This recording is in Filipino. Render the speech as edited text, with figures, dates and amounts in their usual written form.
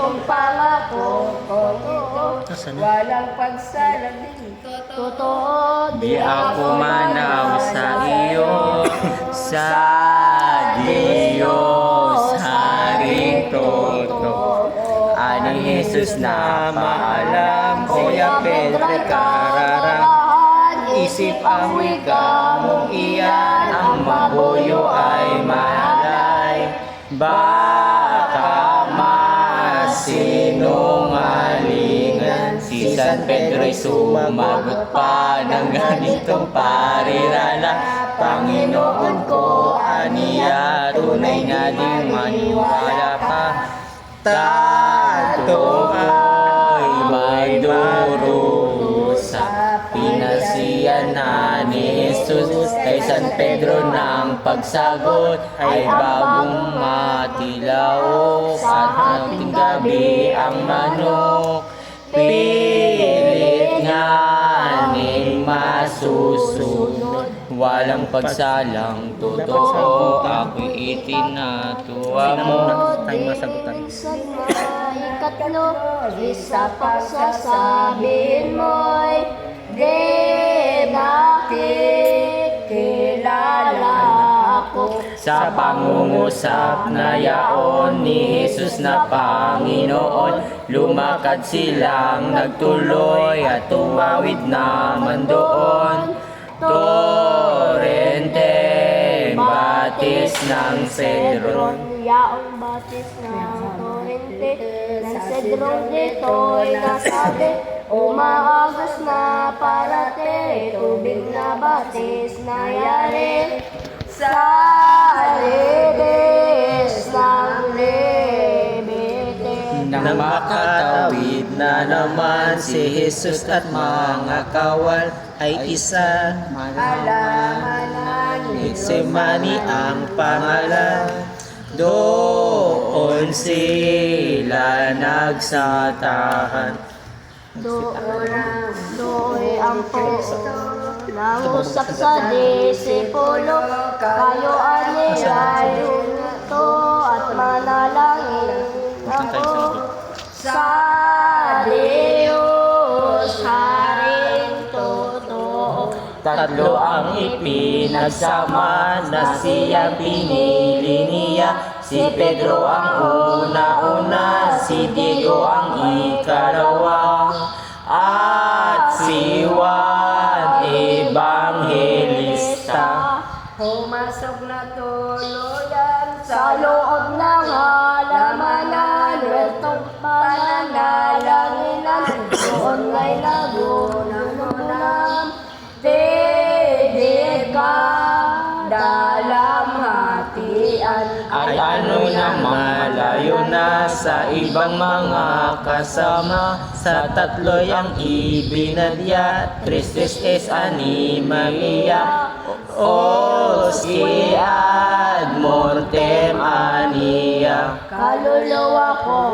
itong pangako ko ito, walang pagsalabi. Totoo, Di ako manaw sa iyo, sa Diyos, Haring Totoo. Ani Jesus na maalam, Kuya Pedro kararang, isip ang wika mong iyan, ang mabuyo ay malay. Baka masinungalingan, si San Pedro'y sumagot pa ng ganitong parirala. Panginoon ko, aniya, tunay na din maniwala pa. Tato ay may durusa, pinasiyan na ni Jesus kay San Pedro ng pagsagot ay bagong matilaok at ating gabi ang manok. Pilit nga ning masusunod, walang pagsalang totoo, ako'y itinatuwa mo. Minsan may ikatlo, isa pagsasabihin mo'y di nakikilala ako. Sa pangungusap na yaon ni Jesus na Panginoon, lumakad silang nagtuloy at tumawid naman doon. Torrente, batis ng Cedron. Yaong batis ng torrente ng Cedron, dito'y nasabi, umaagos na parate, tubig na batis na yari. Sa libis ng libite, Nang makatawid na naman si Jesus at mga kawal ay isa alamanan ni Getsemani ang pangalan. Doon sila nagsatahan. Doon ang Kristo nangusap sa disipulo, kayo ay luto at manalangin ako sa Diyos, Haring Totoo. Tatlo ang ipinagsama na siya pinili niya. Si Pedro ang una-una, si Diego ang ikalawa, at si Juan Evangelista. Pumasok na tuluyan sa loob ng halamanan, weltong pananalanginan, doon ngay nagunam, tidig ka, dalamhatian. At ano na malayo na sa ibang mga kasama, sa tatlo'y ang ibinadya, Tristes es animalia, os ad mortem ania. Kaluluwa ko